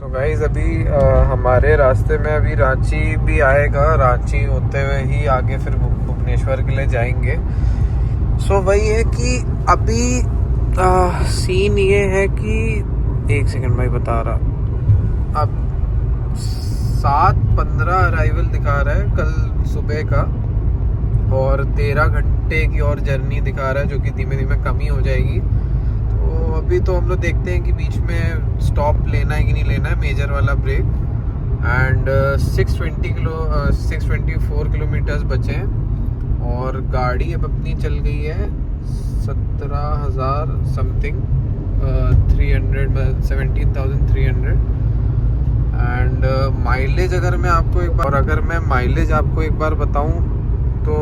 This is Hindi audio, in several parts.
तो गाइज अभी हमारे रास्ते में अभी रांची भी आएगा। रांची होते हुए ही आगे फिर भुवनेश्वर के लिए जाएंगे। सो वही है कि अभी सीन ये है कि 1 सेकंड भाई बता रहा, अब 7:15 अराइवल दिखा रहा है कल सुबह का, और 13 घंटे की और जर्नी दिखा रहा है, जो कि धीमे धीमे कम ही हो जाएगी। तो अभी तो हम लोग देखते हैं कि बीच में स्टॉप लेना है कि नहीं लेना है, मेजर वाला ब्रेक। एंड 624 किलोमीटर्स बचे हैं और गाड़ी अब अपनी चल गई है 17,000 समथिंग, 17,300। एंड माइलेज अगर मैं आपको एक बार बताऊं तो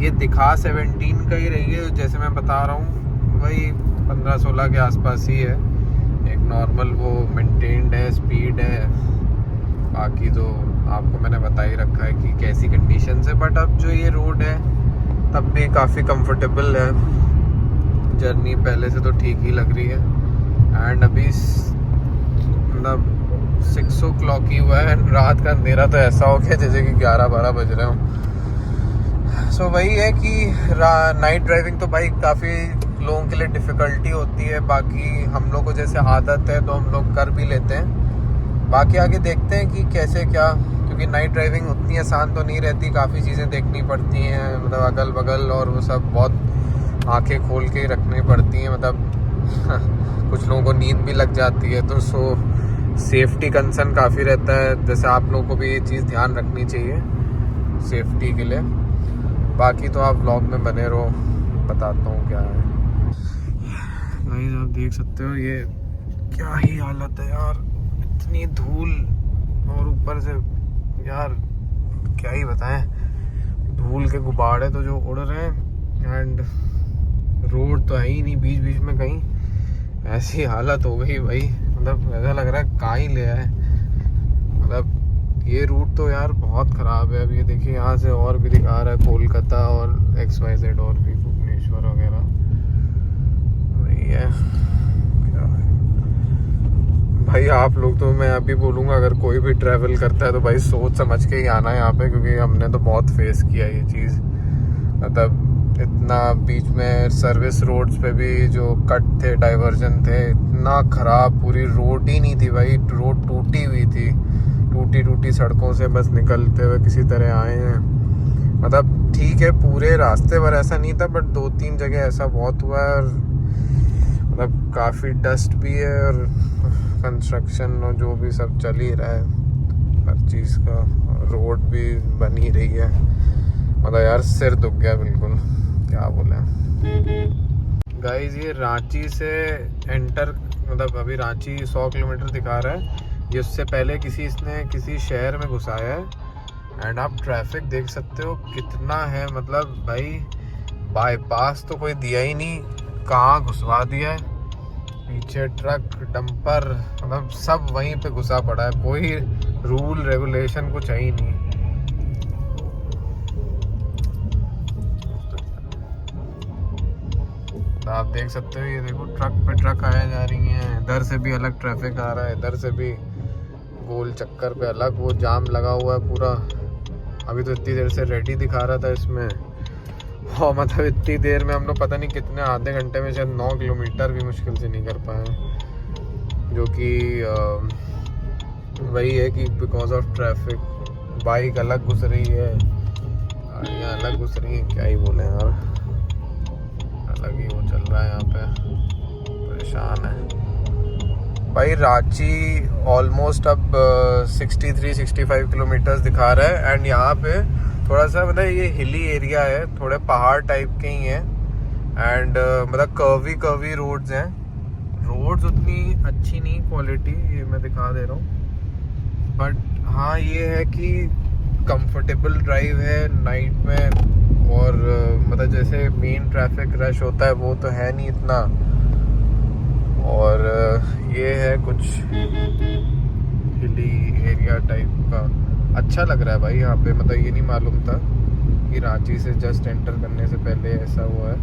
ये दिखा 17 का ही रही है, जैसे मैं बता रहा हूँ वही 15-16 के आसपास ही है। एक नॉर्मल वो मेंटेन्ड है, स्पीड है, बाकी तो आपको मैंने बता ही रखा है कि कैसी कंडीशन है। बट अब जो ये रोड है तब भी काफ़ी कंफर्टेबल है, जर्नी पहले से तो ठीक ही लग रही है। एंड अभी मतलब 6 o'clock ही हुआ है, रात का अंधेरा तो ऐसा हो गया जैसे कि 11-12 बज रहे हों। सो वही है कि नाइट ड्राइविंग तो भाई काफ़ी लोगों के लिए डिफ़िकल्टी होती है, बाकी हम लोग को जैसे आदत है तो हम लोग कर भी लेते हैं। बाकी आगे देखते हैं कि कैसे क्या, क्योंकि नाइट ड्राइविंग उतनी आसान तो नहीं रहती, काफ़ी चीज़ें देखनी पड़ती हैं, मतलब अगल बगल और वो सब बहुत आंखें खोल के रखनी पड़ती हैं, मतलब कुछ लोगों को नींद भी लग जाती है। तो सेफ्टी कंसर्न काफ़ी रहता है, जैसे आप लोगों को भी ये चीज़ ध्यान रखनी चाहिए सेफ्टी के लिए। बाकी तो आप व्लॉग में बने रहो, बताता हूँ क्या है। गाइस आप देख सकते हो ये क्या ही हालत है यार, इतनी धूल और ऊपर से यार क्या ही बताएं, धूल के गुब्बारे तो जो उड़ रहे हैं एंड रोड तो है ही नहीं बीच बीच में कहीं। ऐसी हालत हो गई भाई, मतलब ऐसा लग रहा है कहाँ ही ले आए। मतलब ये रूट तो यार बहुत ख़राब है। अब ये देखिए यहाँ से और भी दिखा रहा है कोलकाता और XYZ और भी भुवनेश्वर वगैरह, वही है क्या है भाई। आप लोग तो, मैं अभी बोलूँगा अगर कोई भी ट्रैवल करता है तो भाई सोच समझ के ही आना है यहाँ पे, क्योंकि हमने तो बहुत फेस किया ये चीज़। मतलब इतना बीच में सर्विस रोड्स पे भी जो कट थे, डाइवर्जन थे, इतना ख़राब, पूरी रोड ही नहीं थी भाई, रोड टूटी हुई थी, टूटी सड़कों से बस निकलते हुए किसी तरह आए हैं। मतलब ठीक है पूरे रास्ते पर ऐसा नहीं था, बट 2-3 जगह ऐसा बहुत हुआ है। और मतलब काफ़ी डस्ट भी है और कंस्ट्रक्शन और जो भी सब चल ही रहा है हर चीज़ का, रोड भी बन ही रही है। मतलब यार सिर दुख गया बिल्कुल, क्या बोले गाइस। ये रांची से एंटर, मतलब अभी रांची 100 किलोमीटर दिखा रहा है, ये उससे पहले इसने किसी शहर में घुसाया है। एंड आप ट्रैफिक देख सकते हो कितना है, मतलब भाई बाईपास तो कोई दिया ही नहीं, कहाँ घुसवा दिया है। पीछे ट्रक, डंपर, मतलब सब वहीं पे घुसा पड़ा है, कोई रूल रेगुलेशन कुछ है ही नहीं। तो आप देख सकते हो, ये देखो ट्रक पे ट्रक आया जा रही हैं, इधर से भी अलग ट्रैफिक आ रहा है, इधर से भी गोल चक्कर पे अलग वो जाम लगा हुआ है पूरा। अभी तो इतनी देर से रेडी दिखा रहा था इसमें, और मतलब इतनी देर में हम लोग पता नहीं कितने, आधे घंटे में शायद 9 किलोमीटर भी मुश्किल से नहीं कर पाए, जो कि वही है कि बिकॉज ऑफ ट्रैफिक। बाइक अलग घुस रही है, गाड़ियाँ अलग घुस रही हैं, क्या ही बोले यार, अलग ही वो चल रहा है यहाँ पे, परेशान है भाई। रांची ऑलमोस्ट अब 63-65 किलोमीटर्स दिखा रहा है। एंड यहाँ पे थोड़ा सा मतलब ये हिली एरिया है, थोड़े पहाड़ टाइप के ही हैं। एंड मतलब कर्वी रोड्स हैं, रोड्स उतनी अच्छी नहीं क्वालिटी, ये मैं दिखा दे रहा हूँ। बट हाँ ये है कि कंफर्टेबल ड्राइव है नाइट में, और मतलब जैसे मेन ट्रैफिक रश होता है वो तो है नहीं इतना। और ये है कुछ हिली एरिया टाइप का, अच्छा लग रहा है भाई यहाँ पे। मतलब ये नहीं मालूम था कि रांची से जस्ट एंटर करने से पहले ऐसा हुआ है।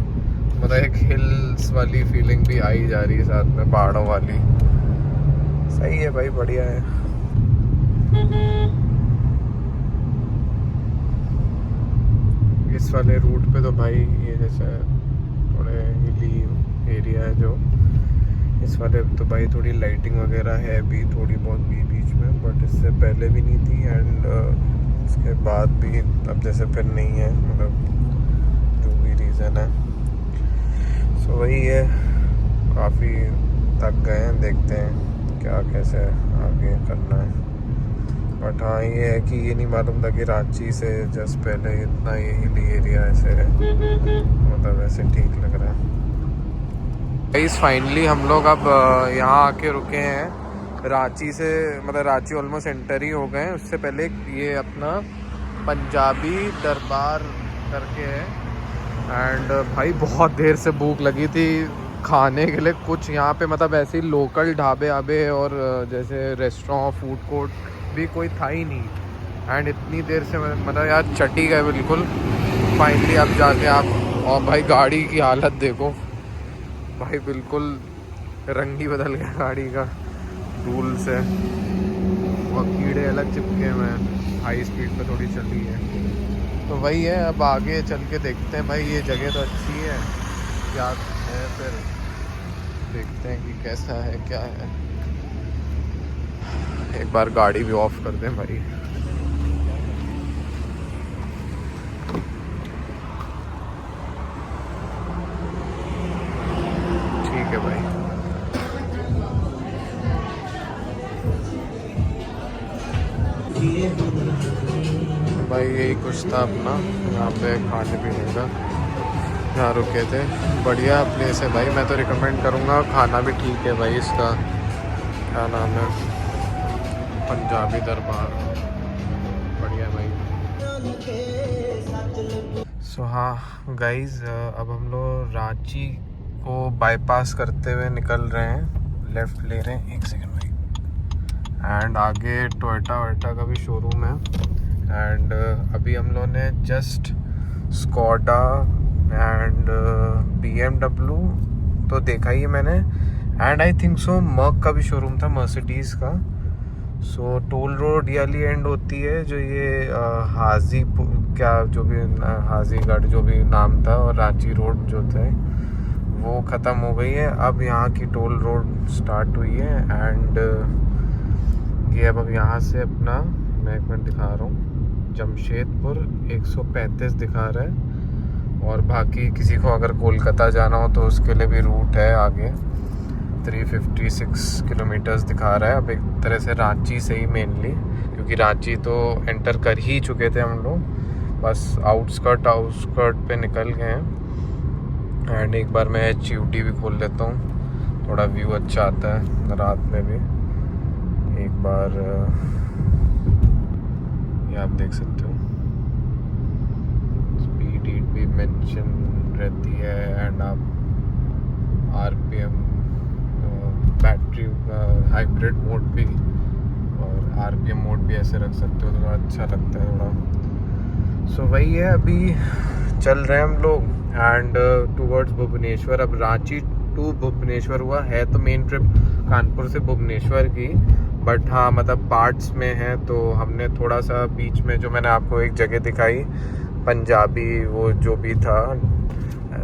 मतलब एक हिल्स वाली फीलिंग भी आई जा रही है साथ में, पहाड़ों वाली, सही है भाई, बढ़िया है। इस वाले रूट पे तो भाई ये जैसे थोड़े हिली एरिया है जो, इस वाले तो भाई थोड़ी लाइटिंग वगैरह है भी थोड़ी बहुत भी बीच में, बट इससे पहले भी नहीं थी एंड इसके बाद भी अब जैसे फिर नहीं है, मतलब जो भी रीज़न है। सो वही है, काफ़ी थक गए हैं, देखते हैं क्या कैसे आगे करना है। बट हाँ ये है कि ये नहीं मालूम था कि रांची से जस्ट पहले इतना ये हिली एरिया ऐसे है, मतलब वैसे ठीक लग रहा है। गाइस फाइनली हम लोग अब यहाँ आके रुके हैं रांची से, मतलब रांची ऑलमोस्ट एंटर ही हो गए हैं। उससे पहले ये अपना पंजाबी दरबार करके है एंड भाई बहुत देर से भूख लगी थी खाने के लिए कुछ यहाँ पे, मतलब ऐसे ही लोकल ढाबे आबे और जैसे रेस्टोरेंट फूड कोर्ट भी कोई था ही नहीं एंड इतनी देर से मतलब यार चटी गए बिल्कुल। फाइनली अब जाके आप, और भाई गाड़ी की हालत देखो भाई, बिल्कुल रंग ही बदल गया गाड़ी का धूल से, और कीड़े अलग चिपके हुए हैं, हाई स्पीड पे थोड़ी चली है। तो वही है, अब आगे चल के देखते हैं भाई। ये जगह तो अच्छी है, क्या है फिर देखते हैं कि कैसा है क्या है। एक बार गाड़ी भी ऑफ कर दें भाई। ठीक है भाई। भाई यही कुछ था अपना यहाँ पे खाने पीने का, यहाँ रुके थे। बढ़िया प्लेस है भाई, मैं तो रिकमेंड करूँगा। खाना भी ठीक है भाई, इसका क्या नाम है, पंजाबी दरबार, बढ़िया भाई। सो हाँ गाइज, अब हम लोग रांची को बाईपास करते हुए निकल रहे हैं, लेफ़्ट ले रहे हैं। एक सेकंड भाई। एंड आगे टोयोटा का भी शोरूम है एंड अभी हम लोगों ने जस्ट स्कोडा एंड BMW तो देखा ही है मैंने, and I think so Merc का भी शोरूम था, मर्सिडीज़ का। सो टोल रोड याली एंड होती है जो ये हाजी क्या जो भी हाजीगढ़ जो भी नाम था, और रांची रोड जो थे वो ख़त्म हो गई है। अब यहाँ की टोल रोड स्टार्ट हुई है एंड ये अब यहाँ से अपना, मैं एक मिनट दिखा रहा हूँ, जमशेदपुर 135 दिखा रहा है, और बाकी किसी को अगर कोलकाता जाना हो तो उसके लिए भी रूट है आगे, 356 किलोमीटर्स दिखा रहा है। अब एक तरह से रांची से ही मेनली, क्योंकि रांची तो एंटर कर ही चुके थे हम लोग, बस आउटस्कर्ट पे निकल गए हैं। एंड एक बार मैं HUD भी खोल लेता हूँ, थोड़ा व्यू अच्छा आता है रात में भी। एक बार ये आप देख सकते हो, स्पीड भी मेंशन रहती है एंड आप RPM, बैटरी हाइब्रिड मोड भी और RPM मोड भी ऐसे रख सकते हो, तो अच्छा लगता है थोड़ा। सो वही है, अभी चल रहे हैं हम लोग एंड टूवर्ड्स भुवनेश्वर। अब रांची टू भुवनेश्वर हुआ है तो मेन ट्रिप कानपुर से भुवनेश्वर की, बट हाँ मतलब पार्ट्स में है, तो हमने थोड़ा सा बीच में जो मैंने आपको एक जगह दिखाई पंजाबी वो जो भी था,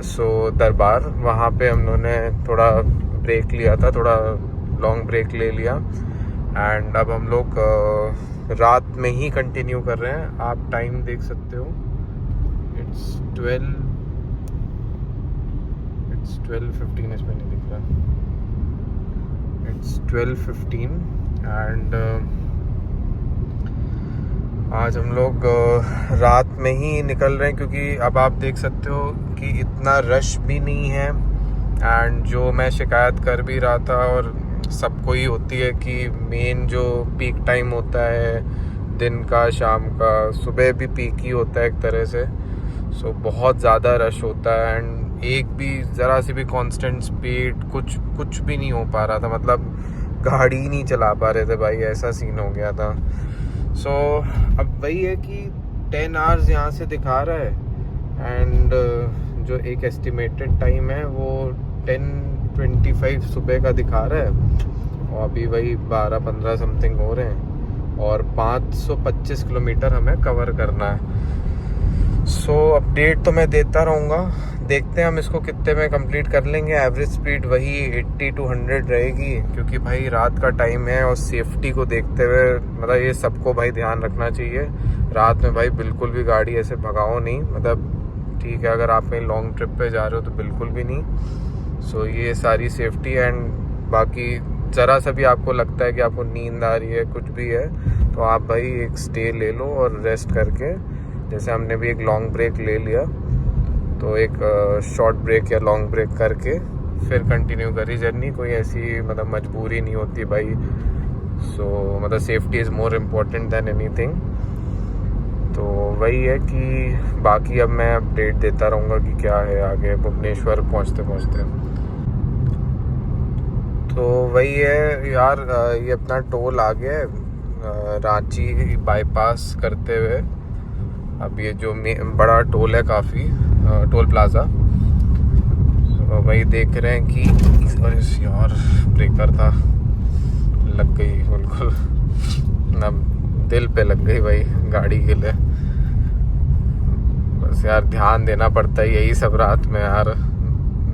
सो दरबार, वहाँ पे हम लोगों ने थोड़ा ब्रेक लिया था, थोड़ा लॉन्ग ब्रेक ले लिया एंड अब हम लोग रात में ही कंटिन्यू कर रहे हैं। आप टाइम देख सकते हो, इट्स 12:15, इसमें नहीं दिख रहा, इट्स 12:15 एंड आज हम लोग रात में ही निकल रहे हैं, क्योंकि अब आप देख सकते हो कि इतना रश भी नहीं है एंड जो मैं शिकायत कर भी रहा था और सबको ही होती है कि मेन जो पीक टाइम होता है दिन का, शाम का, सुबह भी पीक ही होता है एक तरह से। सो बहुत ज़्यादा रश होता है एंड एक भी ज़रा सी भी कांस्टेंट स्पीड कुछ भी नहीं हो पा रहा था, मतलब गाड़ी नहीं चला पा रहे थे भाई, ऐसा सीन हो गया था। सो अब वही है कि 10 आवर्स यहाँ से दिखा रहा है एंड जो एक एस्टिमेटेड टाइम है वो 10:25 सुबह का दिखा रहा है और अभी वही 12-15 समथिंग हो रहे हैं और 525 किलोमीटर हमें कवर करना है। सो अपडेट तो मैं देता रहूँगा, देखते हैं हम इसको कितने में कंप्लीट कर लेंगे। एवरेज स्पीड वही 80 to 100 रहेगी, क्योंकि भाई रात का टाइम है और सेफ्टी को देखते हुए मतलब ये सबको भाई ध्यान रखना चाहिए। रात में भाई बिल्कुल भी गाड़ी ऐसे भगाओ नहीं, मतलब ठीक है अगर आप कहीं लॉन्ग ट्रिप पे जा रहे हो तो बिल्कुल भी नहीं। सो ये सारी सेफ्टी एंड बाकी ज़रा सा भी आपको लगता है कि आपको नींद आ रही है कुछ भी है तो आप भाई एक स्टे ले लो और रेस्ट करके, जैसे हमने भी एक लॉन्ग ब्रेक ले लिया तो एक शॉर्ट ब्रेक या लॉन्ग ब्रेक करके फिर कंटिन्यू करी जर्नी। कोई ऐसी मतलब मजबूरी नहीं होती भाई। सो मतलब safety is more important than anything. तो वही है कि बाकी अब मैं अपडेट देता रहूँगा कि क्या है आगे भुवनेश्वर पहुँचते पहुँचते। तो वही है यार, ये अपना टोल आ गया है रांची बाईपास करते हुए। अब ये जो बड़ा टोल है काफ़ी, टोल प्लाज़ा, तो वही देख रहे हैं कि अरे यार ब्रेकर था, लग गई बिल्कुल ना, दिल पे लग गई भाई गाड़ी के लिए। बस यार ध्यान देना पड़ता है यही सब रात में यार,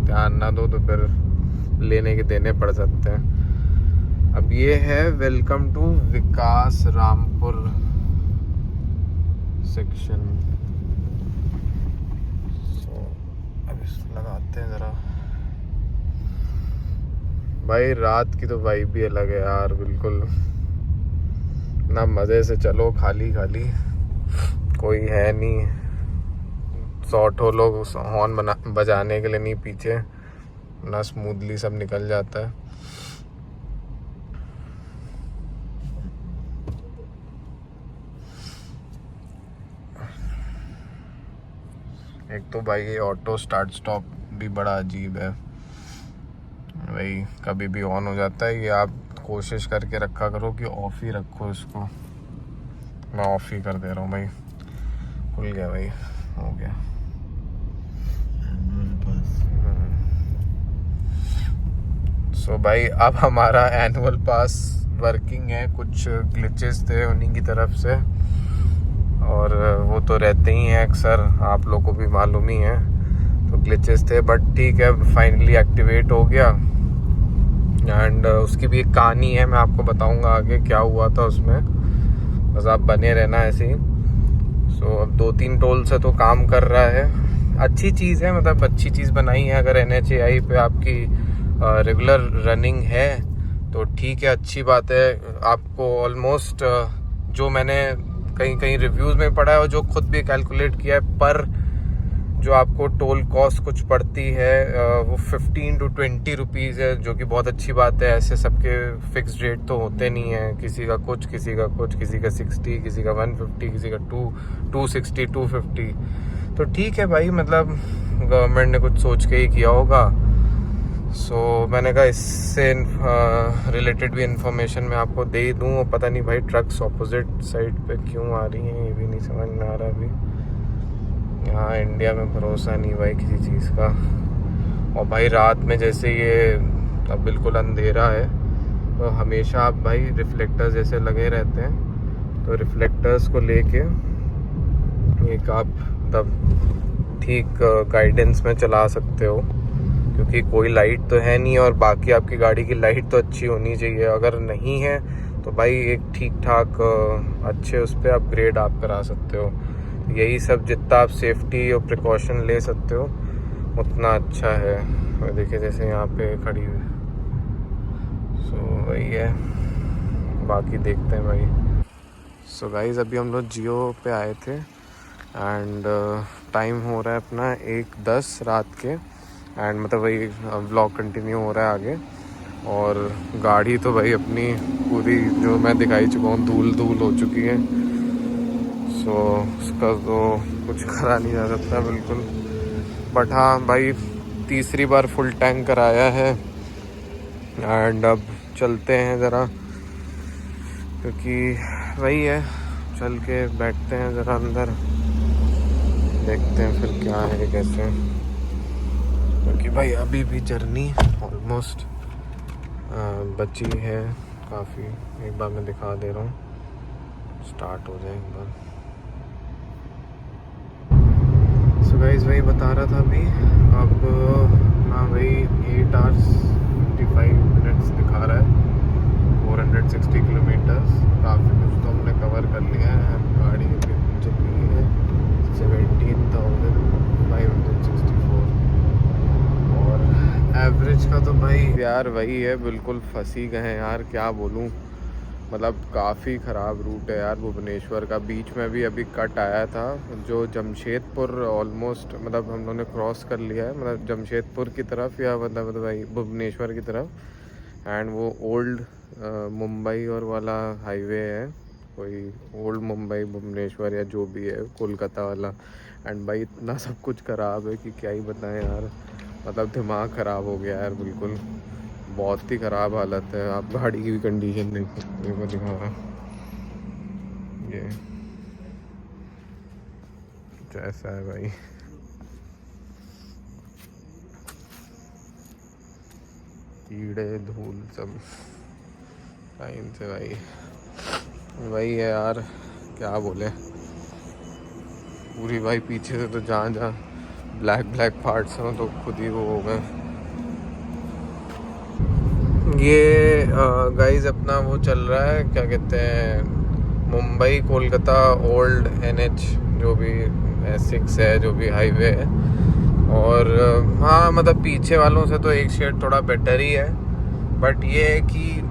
ध्यान ना दो तो फिर लेने के देने पड़ सकते हैं। अब ये है welcome to Vikas Rampur section. So अब इसको लगाते हैं ज़रा। भाई रात की तो वाइब भी अलग है यार, बिल्कुल ना मज़े से चलो, खाली खाली कोई है नहीं, 100 लोग हॉर्न बजाने के लिए नहीं पीछे ना, स्मूथली सब निकल जाता है। एक तो भाई ये ऑटो स्टार्ट स्टॉप भी बड़ा अजीब है भाई, कभी भी ऑन हो जाता है। ये आप कोशिश करके रखा करो कि ऑफ ही रखो इसको। मैं ऑफ ही कर दे रहा हूँ भाई, खुल गया भाई, हो गया। सो भाई अब हमारा एनुअल पास वर्किंग है, कुछ ग्लिचेस थे उन्हीं की तरफ से और वो तो रहते ही हैं अक्सर, आप लोगों को भी मालूम ही है। तो ग्लिचेस थे बट ठीक है, फाइनली एक्टिवेट हो गया एंड उसकी भी एक कहानी है, मैं आपको बताऊंगा आगे क्या हुआ था उसमें, बस आप बने रहना ऐसे ही। सो अब 2-3 टोल से तो काम कर रहा है, अच्छी चीज़ है, मतलब अच्छी चीज़ बनाई है। अगर NHAI पे आपकी रेगुलर रनिंग है तो ठीक है, अच्छी बात है। आपको ऑलमोस्ट जो मैंने कहीं कहीं रिव्यूज़ में पढ़ा है और जो खुद भी कैलकुलेट किया है, पर जो आपको टोल कॉस्ट कुछ पड़ती है वो 15 to 20 रुपीज़ है, जो कि बहुत अच्छी बात है। ऐसे सबके फिक्स रेट तो होते नहीं है, किसी का कुछ, किसी का कुछ, किसी का 60, किसी का 150, किसी का 260, 250। तो ठीक है भाई, मतलब गवर्नमेंट ने कुछ सोच के ही किया होगा। सो मैंने कहा इससे रिलेटेड भी इंफॉर्मेशन मैं आपको दे ही दूँ। पता नहीं भाई ट्रक्स ऑपोजिट साइड पे क्यों आ रही हैं, ये भी नहीं समझ में आ रहा अभी। यहाँ इंडिया में भरोसा नहीं भाई किसी चीज़ का। और भाई रात में जैसे ये अब बिल्कुल अंधेरा है तो हमेशा आप भाई रिफ्लेक्टर्स जैसे लगे रहते हैं, तो रिफ्लेक्टर्स को लेके एक आप तब ठीक गाइडेंस में चला सकते हो, क्योंकि कोई लाइट तो है नहीं और बाकी आपकी गाड़ी की लाइट तो अच्छी होनी चाहिए। अगर नहीं है तो भाई एक ठीक ठाक अच्छे उस पर अपग्रेड आप करा सकते हो। यही सब जितना आप सेफ्टी और प्रिकॉशन ले सकते हो उतना अच्छा है। और देखिए जैसे यहाँ पे खड़ी हुई, सो वही है, बाकी देखते हैं भाई। सो गाइस अभी हम लोग जियो पे आए थे एंड टाइम हो रहा है अपना 1:10 रात के, एंड मतलब वही व्लॉग कंटिन्यू हो रहा है आगे। और गाड़ी तो भाई अपनी पूरी जो मैं दिखाई चुका हूँ धूल धूल हो चुकी है। सो उसका तो कुछ करा नहीं जा सकता बिल्कुल, बट हाँ भाई तीसरी बार फुल टैंक कराया है एंड अब चलते हैं ज़रा, क्योंकि वही है, चल के बैठते हैं ज़रा अंदर, देखते हैं फिर क्या है कैसे, क्योंकि भाई अभी भी जर्नी ऑलमोस्ट बची है काफ़ी। एक बार मैं दिखा दे रहा हूँ, स्टार्ट हो जाए एक बार। सो गाइस वही बता रहा था अभी, अब ना वही 8 hours 55 minutes दिखा रहा है, 460 किलोमीटर्स। काफ़ी कुछ तो हमने कवर कर लिया है। गाड़ी अभी चली है 17,564 और एवरेज का तो भाई यार वही है, बिल्कुल फंसी गए हैं यार, क्या बोलूँ। मतलब काफ़ी ख़राब रूट है यार भुवनेश्वर का। बीच में भी अभी कट आया था जो जमशेदपुर ऑलमोस्ट, मतलब हम लोगों ने क्रॉस कर लिया है, मतलब जमशेदपुर की तरफ या मतलब भाई भुवनेश्वर की तरफ। एंड वो ओल्ड मुंबई और वाला हाईवे है, कोई ओल्ड मुंबई भुवनेश्वर या जो भी है, कोलकाता वाला। एंड भाई इतना सब कुछ ख़राब है कि क्या ही बताएं यार, मतलब दिमाग ख़राब हो गया यार बिल्कुल। बहुत ही ख़राब हालत है। आप गाड़ी की भी कंडीशन देख सकते हो, दिखा रहा ये जैसा है भाई। कीड़े धूल सब टाइम से भाई वही है यार, क्या बोले। पूरी भाई पीछे से तो जहाँ जहाँ ब्लैक ब्लैक पार्ट्स हैं तो खुद ही वो हो गए। ये गाइस अपना वो चल रहा है, क्या कहते हैं, मुंबई कोलकाता ओल्ड NH जो भी S6 है, जो भी हाईवे है। और हाँ मतलब पीछे वालों से तो एक शेड थोड़ा बेटर ही है, बट ये है कि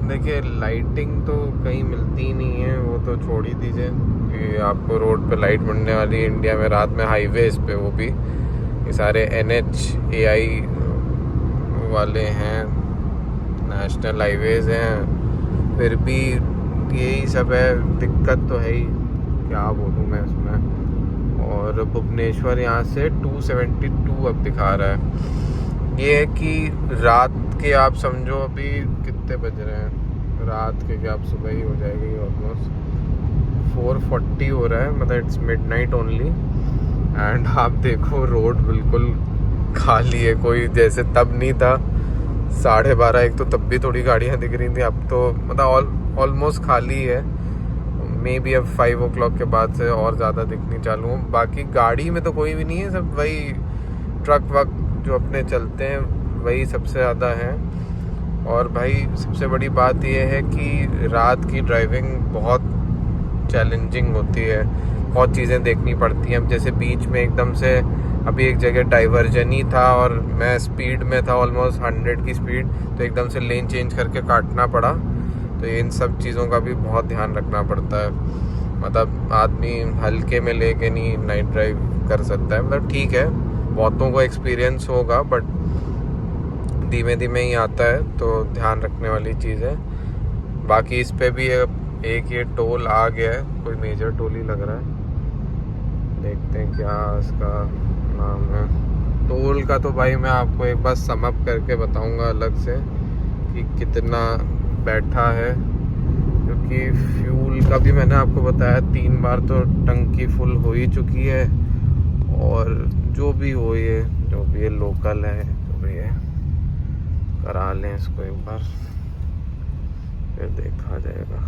देखिए लाइटिंग तो कहीं मिलती ही नहीं है। वो तो छोड़ ही दीजिए कि आपको रोड पे लाइट मिलने वाली है इंडिया में रात में, हाईवेज पे, वो भी ये सारे NH AI वाले हैं, नेशनल हाईवेज हैं, फिर भी यही सब है। दिक्कत तो है ही, क्या बोलूँ मैं इसमें। और भुवनेश्वर यहाँ से 272 अब दिखा रहा है। ये है कि रात के आप समझो अभी कितने बज रहे हैं, रात के कि आप सुबह ही हो जाएगी, ऑलमोस्ट 4:40 हो रहा है, मतलब इट्स मिडनाइट ओनली। एंड आप देखो रोड बिल्कुल खाली है, कोई जैसे तब नहीं था 12:30 एक, तो तब भी थोड़ी गाड़ियाँ दिख रही थी, अब तो मतलब ऑलमोस्ट खाली है। मे बी अब 5 o'clock के बाद से और ज़्यादा दिखनी चालू हो। बाकी गाड़ी में तो कोई भी नहीं है, सब वही ट्रक वक जो अपने चलते हैं वही सबसे ज़्यादा हैं। और भाई सबसे बड़ी बात यह है कि रात की ड्राइविंग बहुत चैलेंजिंग होती है, बहुत चीज़ें देखनी पड़ती हैं। अब जैसे बीच में एकदम से अभी एक जगह डाइवर्जन ही था और मैं स्पीड में था, ऑलमोस्ट 100 की स्पीड, तो एकदम से लेन चेंज करके काटना पड़ा। तो इन सब चीज़ों का भी बहुत ध्यान रखना पड़ता है। मतलब आदमी हल्के में लेके नहीं नाइट ड्राइव कर सकता है। मतलब ठीक है, बहुतों को एक्सपीरियंस होगा, बट धीमे धीमे ही आता है, तो ध्यान रखने वाली चीज़ है। बाकी इस पे भी एक ये टोल आ गया है, कोई मेजर टोल ही लग रहा है, देखते हैं क्या इसका नाम है। टोल का तो भाई मैं आपको एक बार सम अप करके बताऊंगा अलग से कि कितना बैठा है, क्योंकि फ्यूल का भी मैंने आपको बताया 3 बार तो टंकी फुल हो ही चुकी है। और जो भी हो, ये जो भी ये लोकल है, जो भी है, करा लें इसको एक बार, फिर देखा जाएगा।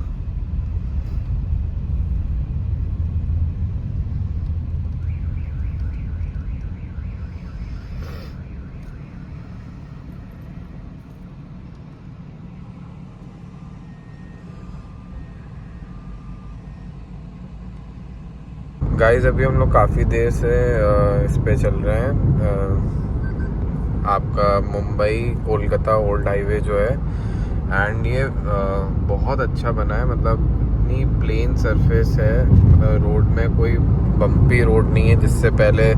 गाइस अभी हम लोग काफ़ी देर से इस पे चल रहे हैं, आपका मुंबई कोलकाता ओल्ड हाईवे जो है। एंड ये बहुत अच्छा बना है, मतलब इतनी प्लेन सरफेस है, रोड में कोई बम्पी रोड नहीं है। जिससे पहले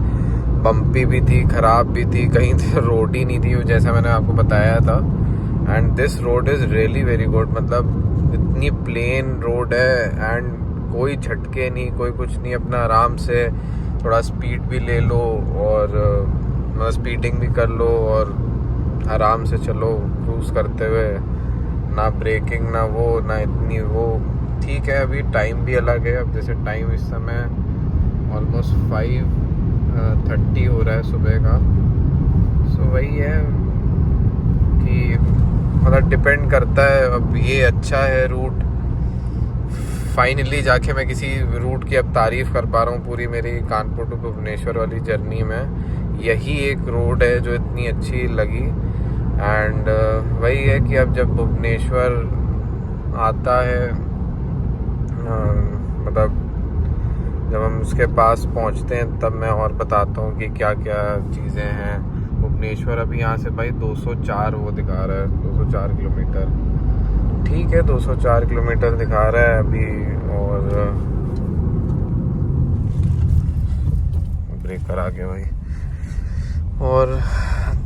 बम्पी भी थी, ख़राब भी थी, कहीं रोड ही नहीं थी जैसा मैंने आपको बताया था। And this road is really very good, मतलब इतनी प्लेन रोड है एंड कोई झटके नहीं, कोई कुछ नहीं। अपना आराम से थोड़ा स्पीड भी ले लो और मतलब स्पीडिंग भी कर लो और आराम से चलो क्रूज़ करते हुए, ना ब्रेकिंग ना वो ना इतनी वो। ठीक है, अभी टाइम भी अलग है। अब जैसे टाइम इस समय ऑलमोस्ट 5:30 हो रहा है सुबह का। सो वही है कि मतलब डिपेंड करता है। अब ये अच्छा है रूट, फाइनली जाके मैं किसी रूट की अब तारीफ़ कर पा रहा हूँ। पूरी मेरी कानपुर टू भुवनेश्वर वाली जर्नी में यही एक रोड है जो इतनी अच्छी लगी। एंड वही है कि अब जब भुवनेश्वर आता है, मतलब जब हम उसके पास पहुंचते हैं तब मैं और बताता हूँ कि क्या क्या चीज़ें हैं। भुवनेश्वर अभी यहाँ से भाई 204 वो दिखा रहा है, 204 किलोमीटर। ठीक है, 204 किलोमीटर दिखा रहा है अभी। और ब्रेकर आ गया भाई। और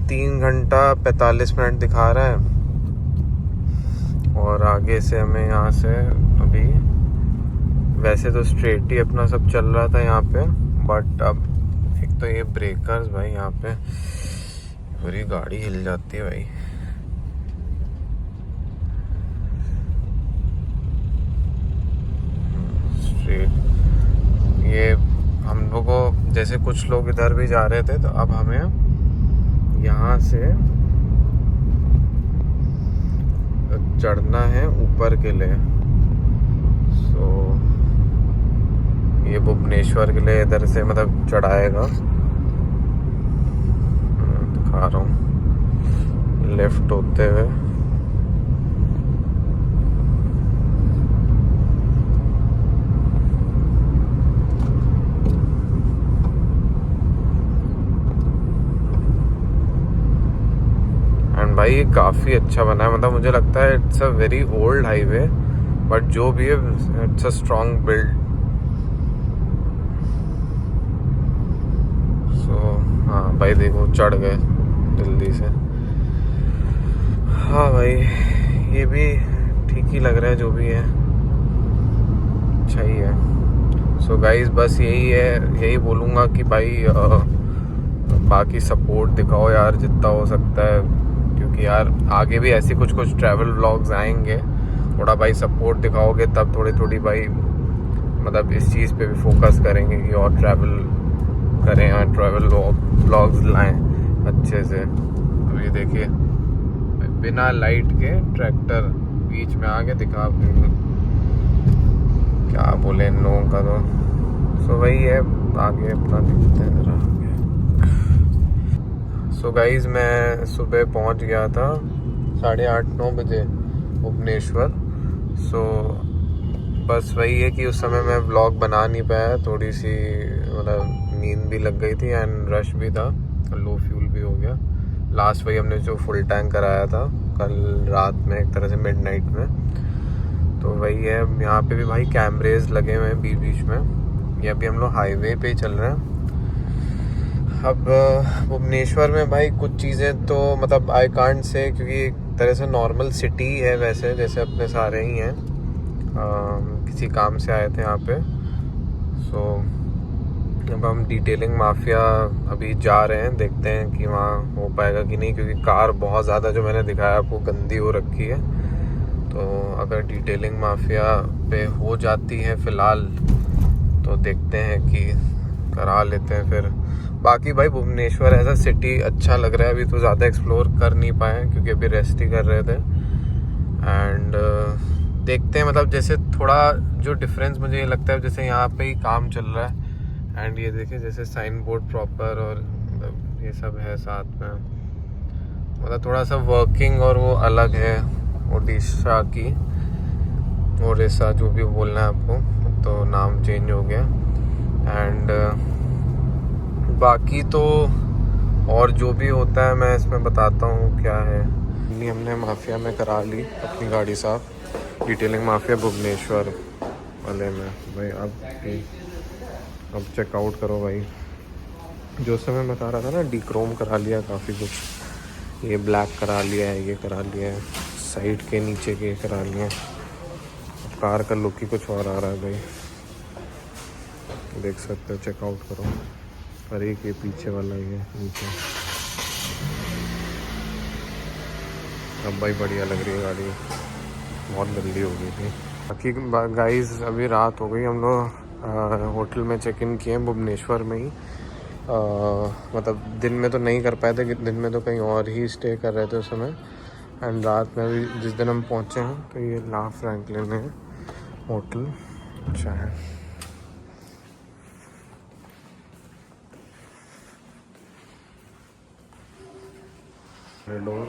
3 घंटा 45 मिनट दिखा रहा है। और आगे से हमें यहाँ से अभी, वैसे तो स्ट्रेट ही अपना सब चल रहा था यहाँ पे, बट अब एक तो ये ब्रेकर्स भाई, यहाँ पे पूरी गाड़ी हिल जाती है भाई। स्ट्रेट ये हम लोग को, जैसे कुछ लोग इधर भी जा रहे थे, तो अब हमें यहाँ से चढ़ना है ऊपर के लिए। सो ये भुवनेश्वर के लिए इधर से मतलब चढ़ाएगा। दिखा रहा हूँ लेफ्ट होते हुए। एंड भाई ये काफ़ी अच्छा बना है, मतलब मुझे लगता है it's a very old highway, but जो भी है इट्स अ स्ट्रॉन्ग बिल्ड। हाँ भाई देखो चढ़ गए जल्दी से। हाँ भाई ये भी ठीक ही लग रहा है, जो भी है अच्छा ही है। सो गाइस बस यही है, यही बोलूँगा कि भाई बाकी सपोर्ट दिखाओ यार जितना हो सकता है, क्योंकि यार आगे भी ऐसे कुछ कुछ ट्रैवल व्लॉग्स आएंगे। थोड़ा भाई सपोर्ट दिखाओगे तब थोड़ी भाई मतलब इस चीज़ पे भी फोकस करेंगे कि और ट्रैवल करें और ट्रैवल व्लॉग्स लाएं अच्छे से। अब ये देखिए बिना लाइट के ट्रैक्टर बीच में आके दिखा, क्या बोले इन लोगों का। तो सो वही है, आगे अपना दिखते हैं जरा। सो गाइज मैं सुबह पहुंच गया था 8:30-9 बजे भुवनेश्वर। सो बस वही है कि उस समय मैं व्लॉग बना नहीं पाया, थोड़ी सी मतलब नींद भी लग गई थी एंड रश भी था, लो फ्यूल भी हो गया। लास्ट वही हमने जो फुल टैंक कराया था कल रात में, एक तरह से मिडनाइट में। तो वही है, यहाँ पे भी भाई कैमरेज लगे हुए हैं बीच बीच में। ये अभी हम लोग हाईवे पे ही चल रहे हैं। अब भुवनेश्वर में भाई कुछ चीज़ें तो मतलब आई कांट से, क्योंकि एक तरह से नॉर्मल सिटी है वैसे, जैसे अपने सारे ही हैं। किसी काम से आए थे यहाँ पे। सो अब हम डिटेलिंग माफिया अभी जा रहे हैं, देखते हैं कि वहाँ हो पाएगा कि नहीं, क्योंकि कार बहुत ज़्यादा जो मैंने दिखाया आपको गंदी हो रखी है। तो अगर डिटेलिंग माफिया पे हो जाती है फ़िलहाल तो देखते हैं कि करा लेते हैं फिर। बाकी भाई भुवनेश्वर ऐसा सिटी अच्छा लग रहा है। अभी तो ज़्यादा एक्सप्लोर कर नहीं पाए क्योंकि अभी रेस्ट ही कर रहे थे। एंड देखते हैं, मतलब जैसे थोड़ा जो डिफरेंस मुझे ये लगता है, जैसे यहाँ पे ही काम चल रहा है एंड ये देखिए जैसे साइन बोर्ड प्रॉपर और मतलब ये सब है साथ में, मतलब थोड़ा सा वर्किंग और वो अलग है ओडिशा की, ओडिशा जो भी बोलना है आपको, तो नाम चेंज हो गया। एंड बाकी तो और जो भी होता है मैं इसमें बताता हूँ क्या है। हमने माफिया में करा ली अपनी गाड़ी साफ, डिटेलिंग माफिया भुवनेश्वर वाले में भाई। अब चेकआउट करो भाई। जो समय बता रहा था ना, डीक्रोम करा लिया काफ़ी कुछ, ये ब्लैक करा लिया है, ये करा लिया है, साइड के नीचे के करा लिए हैं। कार का लुक ही कुछ और आ रहा है भाई, देख सकते हो, चेकआउट करो। और एक ये पीछे वाला ये नीचे, अब भाई बढ़िया लग रही है गाड़ी, बहुत गंदी हो गई थी। बाकी गाइस अभी रात हो गई, हम लोग होटल में चेक इन किए भुवनेश्वर में ही। मतलब दिन में तो नहीं कर पाए थे, दिन में तो कहीं और ही स्टे कर रहे थे उस समय। एंड रात में भी जिस दिन हम पहुँचे हैं तो ये ला फ्रैंकलिन है होटल। अच्छा है। डोर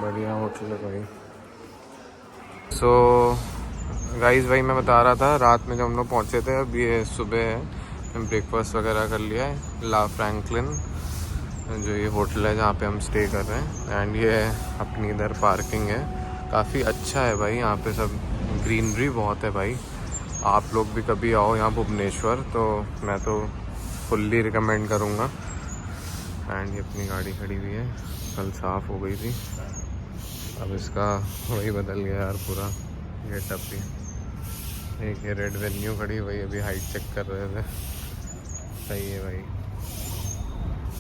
बढ़िया होटल है भाई। सो गाइस भाई मैं बता रहा था रात में जब हम लोग पहुँचे थे, अब ये सुबह है, ब्रेकफास्ट वगैरह कर लिया है। ला फ्रैंकलिन जो ये होटल है जहाँ पे हम स्टे कर रहे हैं। एंड ये अपनी इधर पार्किंग है, काफ़ी अच्छा है भाई। यहाँ पे सब ग्रीनरी बहुत है भाई। आप लोग भी कभी आओ यहाँ भुवनेश्वर तो मैं तो फुल्ली रिकमेंड करूँगा। एंड ये अपनी गाड़ी खड़ी हुई है, कल साफ़ हो गई थी, अब इसका वही बदल गया यार पूरा गेटअप भी। एक ये रेड वेन्यू खड़ी, वही अभी हाइट चेक कर रहे थे। सही है भाई।